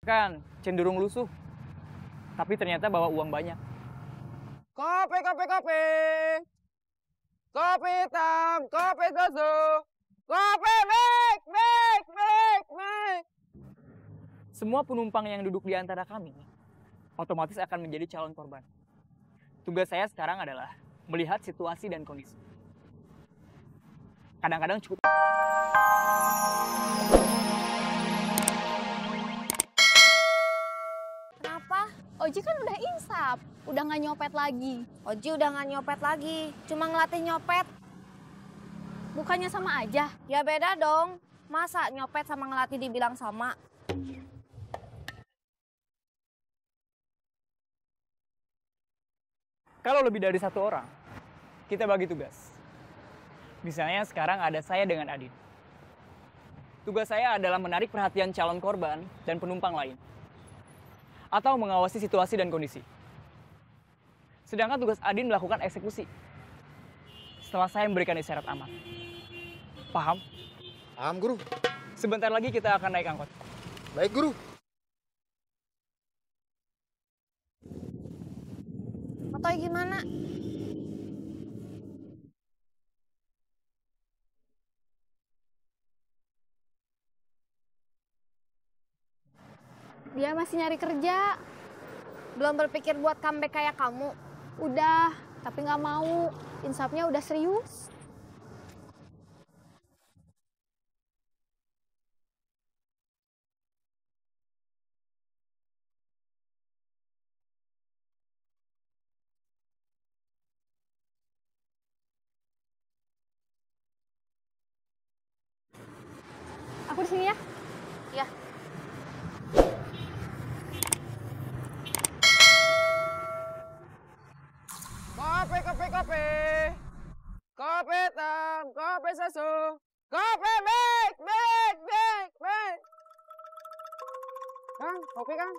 Kan cenderung lusuh, tapi ternyata bawa uang banyak. Kopi, kopi, kopi. Kopi hitam, kopi susu. Kopi mik. Semua penumpang yang duduk di antara kami otomatis akan menjadi calon korban. Tugas saya sekarang adalah melihat situasi dan kondisi. Kadang-kadang cukup. Kenapa? Oji kan udah insaf, udah nggak nyopet lagi. Oji udah nggak nyopet lagi, cuma ngelatih nyopet. Bukannya sama aja? Ya beda dong, masa nyopet sama ngelatih dibilang sama? Kalau lebih dari satu orang, kita bagi tugas. Misalnya sekarang ada saya dengan Adin. Tugas saya adalah menarik perhatian calon korban dan penumpang lain. Atau mengawasi situasi dan kondisi. Sedangkan tugas Adin melakukan eksekusi. Setelah saya memberikan isyarat aman. Paham? Paham, Guru. Sebentar lagi kita akan naik angkot. Baik, Guru. Atau gimana? Dia masih nyari kerja. Belum berpikir buat comeback kayak kamu? Udah, tapi nggak mau. Insafnya udah serius. Aku di sini ya. Ya. Kopi, kopi, kopi. Kopi hitam, kopi susu. Kopi mik. Kang, kopi Kang.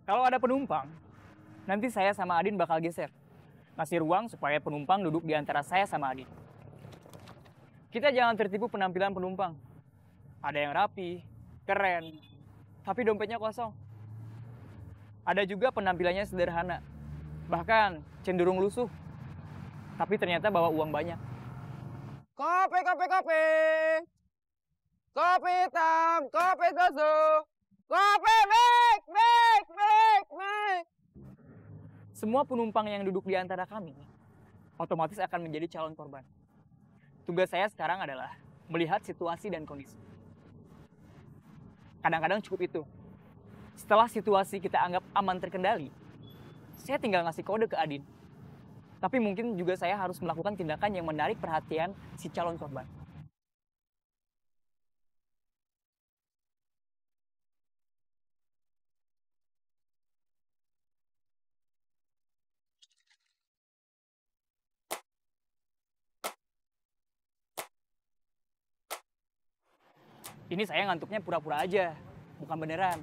Kalau ada penumpang, nanti saya sama Adin bakal geser. Ngasih ruang supaya penumpang duduk di antara saya sama Adin. Kita jangan tertipu penampilan penumpang. Ada yang rapi, keren, tapi dompetnya kosong. Ada juga penampilannya sederhana, bahkan cenderung lusuh, tapi ternyata bawa uang banyak. Kopi, kopi, kopi. Kopi hitam, kopi susu. Kopi mik. Semua penumpang yang duduk di antara kami otomatis akan menjadi calon korban. Tugas saya sekarang adalah melihat situasi dan kondisi. Kadang-kadang cukup itu. Setelah situasi kita anggap aman terkendali, saya tinggal ngasih kode ke Adin. Tapi mungkin juga saya harus melakukan tindakan yang menarik perhatian si calon korban. Ini saya ngantuknya pura-pura aja, bukan beneran.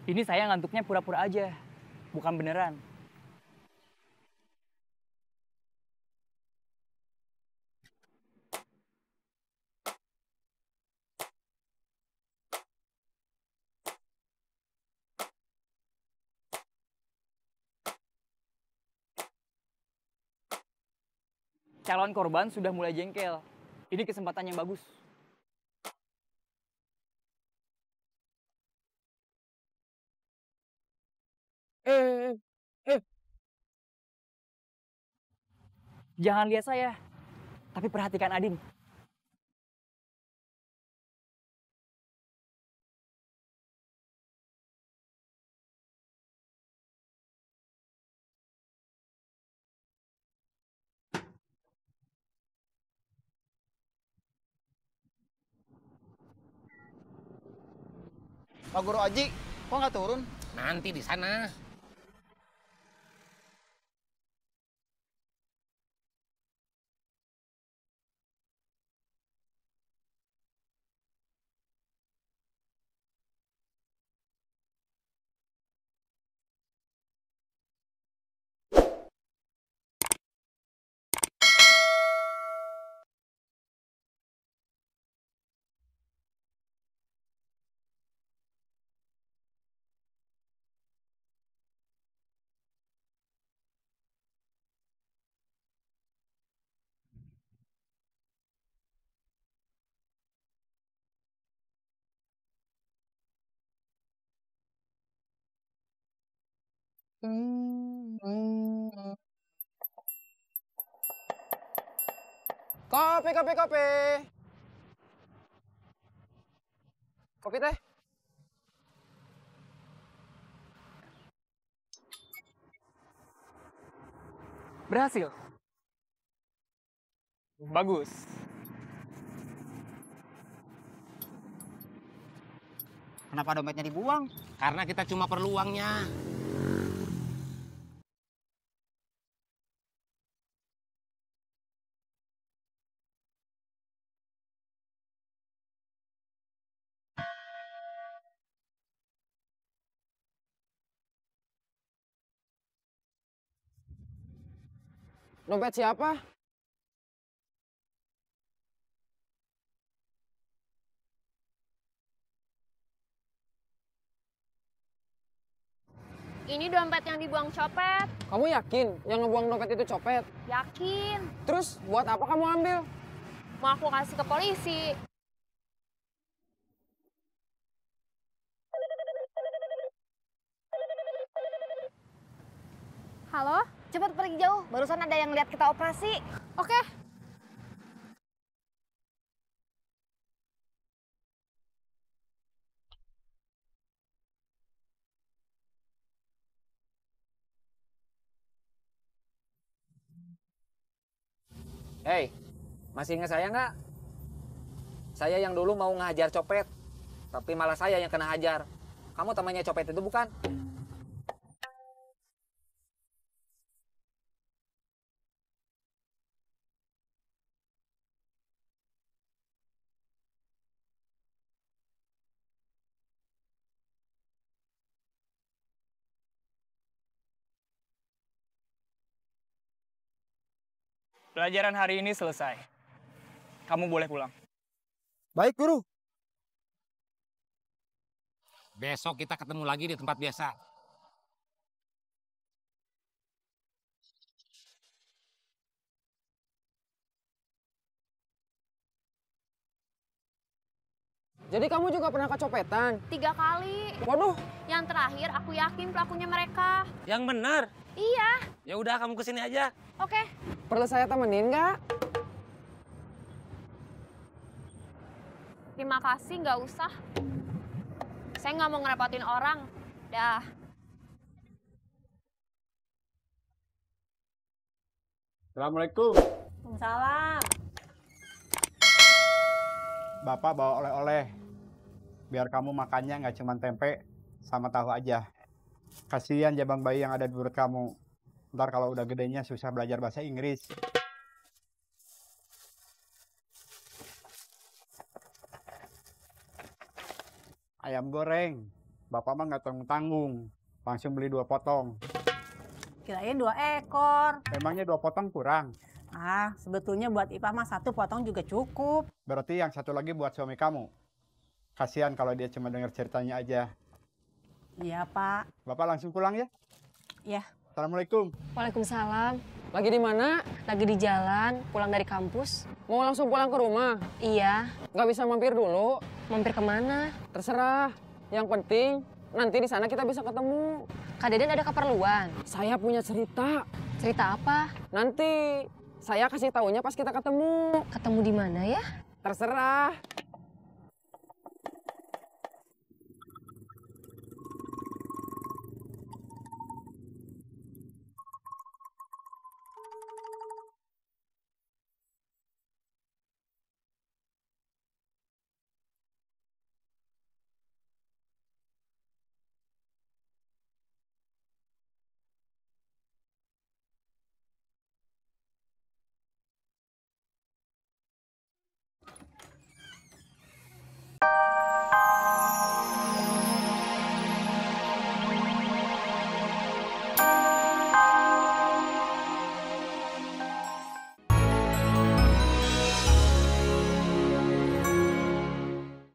Ini saya ngantuknya pura-pura aja, bukan beneran. Calon korban sudah mulai jengkel. Ini kesempatan yang bagus. Eh. Jangan lihat saya, tapi perhatikan Adin. Pak Guru Aji, kok nggak turun? Nanti di sana. Kopi, kopi, kopi. Kopi teh. Berhasil. Bagus. Kenapa dompetnya dibuang? Karena kita cuma perlu uangnya. Dompet siapa? Ini dompet yang dibuang copet. Kamu yakin yang ngebuang dompet itu copet? Yakin. Terus buat apa kamu ambil? Mau aku kasih ke polisi. Halo? Cepet pergi jauh, barusan ada yang lihat kita operasi. Oke. Hei, masih ingat saya nggak? Saya yang dulu mau ngehajar copet, tapi malah saya yang kena hajar. Kamu temannya copet itu bukan? Pelajaran hari ini selesai. Kamu boleh pulang. Baik, Guru. Besok kita ketemu lagi di tempat biasa. Jadi kamu juga pernah kecopetan? 3 kali. Waduh, Yang terakhir aku yakin pelakunya mereka. Yang benar. Iya. Ya udah kamu kesini aja. Oke. perlu saya temenin nggak? Terima kasih, nggak usah. Saya nggak mau ngerepotin orang. Dah. Assalamualaikum. Salam. Bapak bawa oleh-oleh. Biar kamu makannya nggak cuma tempe sama tahu aja. Kasihan jabang bayi yang ada di perut kamu. Ntar kalau udah gedenya susah belajar bahasa Inggris. Ayam goreng. Bapak mah nggak tanggung-tanggung. Langsung beli 2 potong. Kirain 2 ekor. Emangnya 2 potong kurang? Ah, sebetulnya buat Ipah mah 1 potong juga cukup. Berarti yang 1 lagi buat suami kamu. Kasihan kalau dia cuma dengar ceritanya aja. Iya, Pak. Bapak langsung pulang ya? Iya. Assalamualaikum. Waalaikumsalam. Lagi di mana? Lagi di jalan, pulang dari kampus. Mau langsung pulang ke rumah? Iya. Nggak bisa mampir dulu? Mampir kemana? Terserah. Yang penting nanti di sana kita bisa ketemu. Kak Deden ada keperluan. Saya punya cerita. Cerita apa? Nanti saya kasih taunya pas kita ketemu. Ketemu di mana ya? Terserah.